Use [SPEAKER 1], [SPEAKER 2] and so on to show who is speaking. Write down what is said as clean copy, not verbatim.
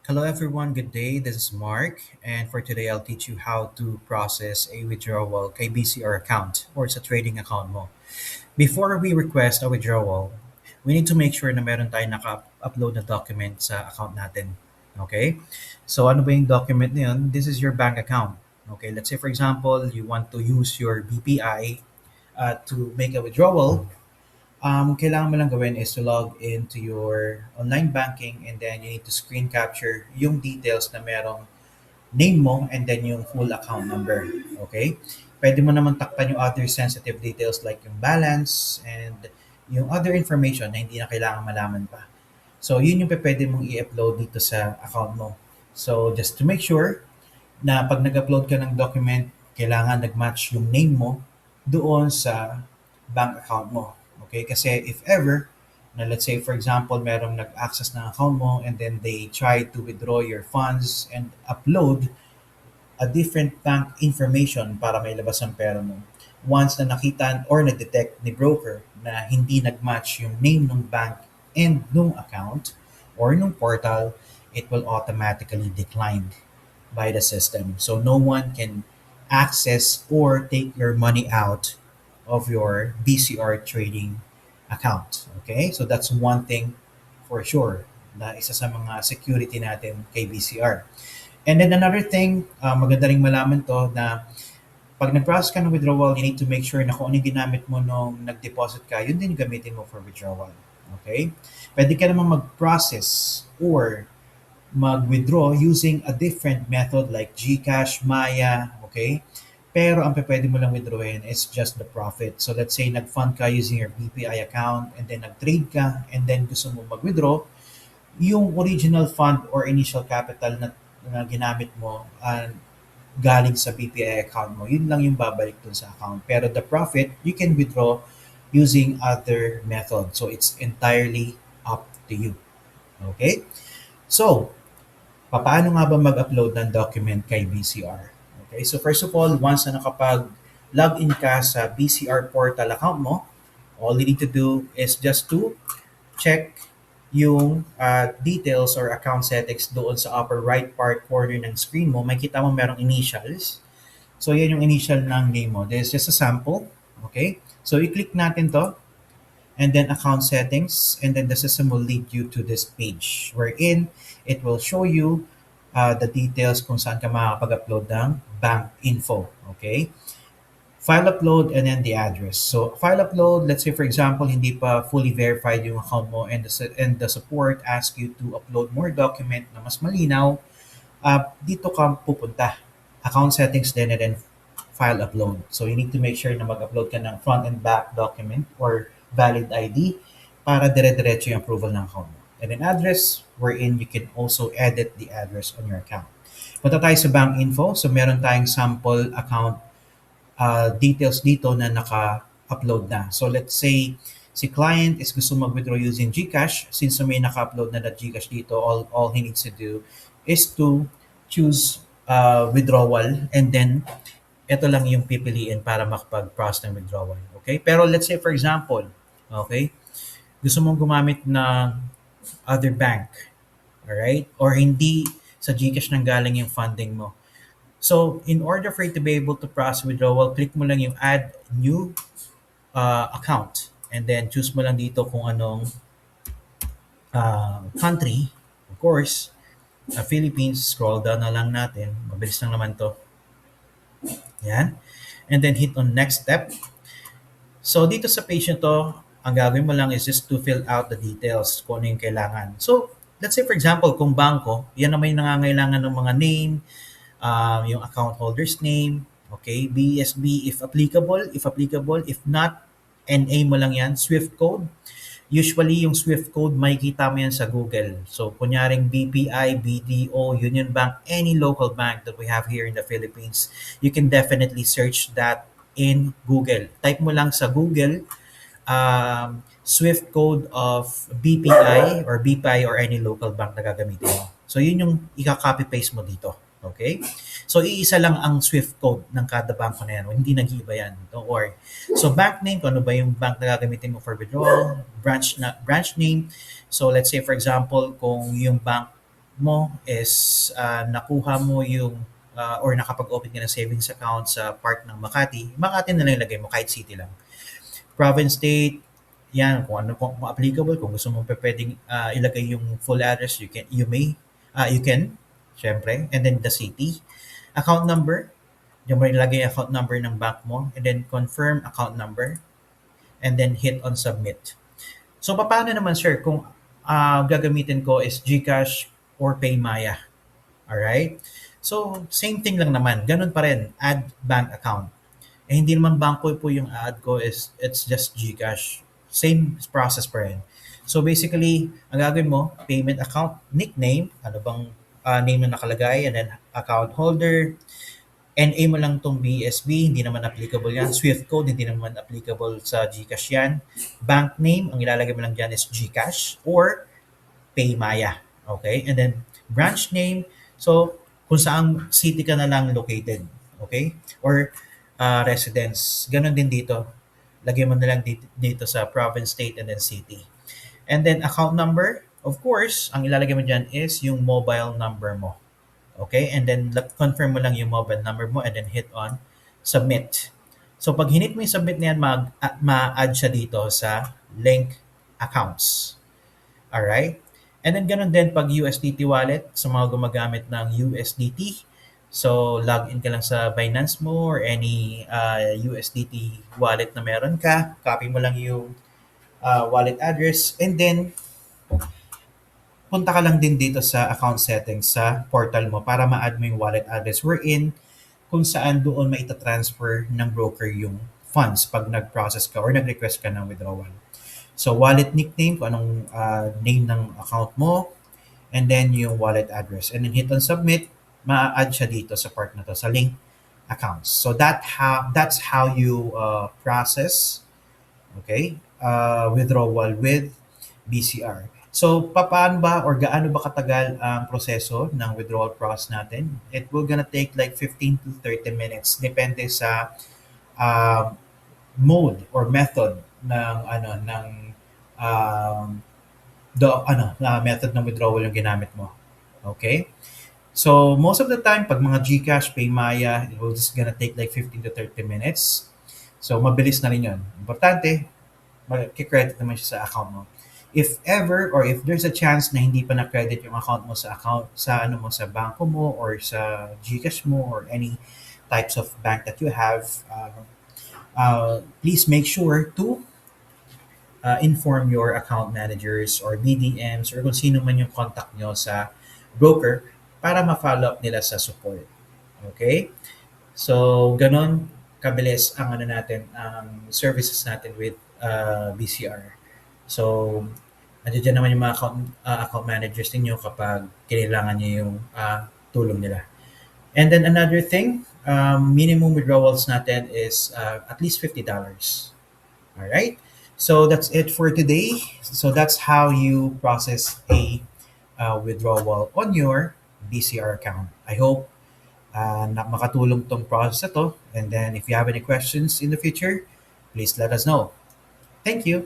[SPEAKER 1] Hello, everyone. Good day. This is Mark, and for today, I'll teach you how to process a withdrawal kay BCR account or sa trading account mo. Before we request a withdrawal, we need to make sure na meron tayong naka-upload na document sa account natin. Okay? So, ano ba yung document na yun? This is your bank account. Okay? Let's say, for example, you want to use your BPI to make a withdrawal. Kailangan mo lang gawin is to log into your online banking and then you need to screen capture yung details na merong name mo and then yung full account number. Okay? Pwede mo naman takpan yung other sensitive details like yung balance and yung other information na hindi na kailangan malaman pa. So, yun yung pwede mong i-upload dito sa account mo. So, just to make sure na pag nag-upload ka ng document, kailangan nag-match yung name mo doon sa bank account mo. Okay? Kasi if ever, na let's say for example, merong nag-access ng account mo and then they try to withdraw your funds and upload a different bank information para may labas ang pera mo. Once na nakita or na-detect ni broker na hindi nag-match yung name ng bank and nung account or nung portal, it will automatically decline by the system. So no one can access or take your money out of your BCR trading account. Okay? So that's one thing for sure na isa sa mga security natin kay BCR. And then another thing, maganda ring malaman to na pag nag-process ka ng withdrawal, you need to make sure na kung ano yung ginamit mo nung nag-deposit ka, yun din yung gamitin mo for withdrawal. Okay? Pwede ka naman mag-process or mag-withdraw using a different method like GCash, Maya, okay? Pero ang pwede mo lang withdrawin is just the profit. So let's say nag-fund ka using your BPI account and then nag-trade ka and then gusto mo mag-withdraw, yung original fund or initial capital na ginamit mo galing sa BPI account mo, yun lang yung babalik dun sa account. Pero the profit, you can withdraw using other method. So it's entirely up to you. Okay? So, paano nga ba mag-upload ng document kay BCR? Okay, so first of all, once na nakapag-login ka sa BCR portal account mo, all you need to do is just to check yung details or account settings doon sa upper right part corner ng screen mo. Makita mo merong initials. So, yan yung initial ng name mo. This is just a sample. Okay? So, i-click natin to and then account settings, and then the system will lead you to this page wherein it will show you the details kung saan ka makakapag-upload ng bank info. Okay? File upload and then the address. So, file upload, let's say for example, hindi pa fully verified yung account mo and the support ask you to upload more document na mas malinaw, dito ka pupunta. Account settings din and then file upload. So, you need to make sure na mag-upload ka ng front and back document or valid ID para dire-diretso yung approval ng account mo. And then address, wherein you can also edit the address on your account. Punta tayo sa bank info. So, meron tayong sample account details dito na naka-upload na. So, let's say, si client is gusto mag-withdraw using GCash. Since may naka-upload na GCash dito, all he needs to do is to choose withdrawal and then ito lang yung pipiliin para makapag-process ng withdrawal. Okay? Pero let's say for example, okay, gusto mong gumamit ng other bank, alright? Or hindi sa GCash nang galing yung funding mo. So, in order for you to be able to process withdrawal, click mo lang yung add new account and then choose mo lang dito kung anong country. Of course, Philippines, scroll down na lang natin. Mabilis lang naman to. Yan. And then hit on next step. So dito sa page na to, ang gagawin mo lang is just to fill out the details kung ano yung kailangan. So, let's say for example, kung bangko, yan naman yung nangangailangan ng mga name, yung account holder's name, okay, BSB if applicable, if not, NA mo lang yan, SWIFT code. Usually, yung SWIFT code, makikita mo yan sa Google. So, kunyaring BPI, BDO, Union Bank, any local bank that we have here in the Philippines, you can definitely search that in Google. Type mo lang sa Google, SWIFT code of BPI or any local bank na gagamitin mo. So, yun yung ika-copy-paste mo dito. Okay? So, iisa lang ang SWIFT code ng kada banko na yan. Hindi nag-iiba yan. Don't worry. So, bank name, kung ano ba yung bank na gagamitin mo for withdrawal, branch name. So, let's say for example, kung yung bank mo is nakuha mo yung or nakapag-open ka ng savings account sa part ng Makati, Makati na lang ilagay mo kahit city lang. Province, state, yan kung applicable, kung gusto mo pa pwedeng ilagay yung full address, you can, syempre, and then the city, account number, diyan mo ilagay yung account number ng bank mo, and then confirm account number, and then hit on submit. So, paano naman, sir, kung gagamitin ko is GCash or PayMaya? Alright? So, same thing lang naman. Ganun pa rin. Add bank account. Eh, hindi naman bangko po yung add ko, is it's just GCash. Same process pa rin. So, basically, ang gagawin mo, payment account, nickname, ano bang name na nakalagay, and then account holder, NA mo lang tong BSB, hindi naman applicable yan. Swift code, hindi naman applicable sa GCash yan. Bank name, ang ilalagay mo lang dyan is GCash or PayMaya. Okay? And then branch name, so kung saan city ka na lang located. Okay? Or residence. Ganon din dito. Lagay mo na lang dito sa province, state, and then city. And then account number, of course, ang ilalagay mo dyan is yung mobile number mo. Okay? And then confirm mo lang yung mobile number mo and then hit on submit. So pag hinit mo yung submit na yan, ma-add siya dito sa link accounts. Alright? And then ganun din pag USDT wallet, sa mga gumagamit ng USDT. So log in ka lang sa Binance mo or any USDT wallet na meron ka. Copy mo lang yung wallet address and then punta ka lang din dito sa account settings sa portal mo para ma-add mo yung wallet address wherein kung saan doon maita-transfer ng broker yung funds pag nag-process ka or nag-request ka ng withdrawal. So, wallet nickname, kung anong name ng account mo, and then yung wallet address. And then hit on submit, ma-add siya dito sa part na to, sa link accounts. So, that's how you process, okay, withdrawal with BCR. So, paano ba or gaano ba katagal ang proseso ng withdrawal process natin? It will gonna take like 15 to 30 minutes. Depende sa um, mode or method ng um, method ng withdrawal yung ginamit mo. Okay? So, most of the time, pag mga GCash, PayMaya, it will just gonna take like 15 to 30 minutes. So, mabilis na rin yun. Importante, mag-credit naman siya sa account mo. If ever or if there's a chance na hindi pa na-credit yung account mo sa ano mo sa bangko mo or sa GCash mo or any types of bank that you have, please make sure to inform your account managers or BDMs or kung sino man yung contact nyo sa broker para ma-follow up nila sa support. Okay? So, ganon kabilis ang ano natin, ang services natin with BCR. So, nandiyan dyan naman yung mga account managers ninyo kapag kailangan nyo yung tulong nila. And then another thing, minimum withdrawals natin is at least $50. All right? So that's it for today. So that's how you process a withdrawal on your BCR account. I hope na makatulong tong process na to. And then if you have any questions in the future, please let us know. Thank you.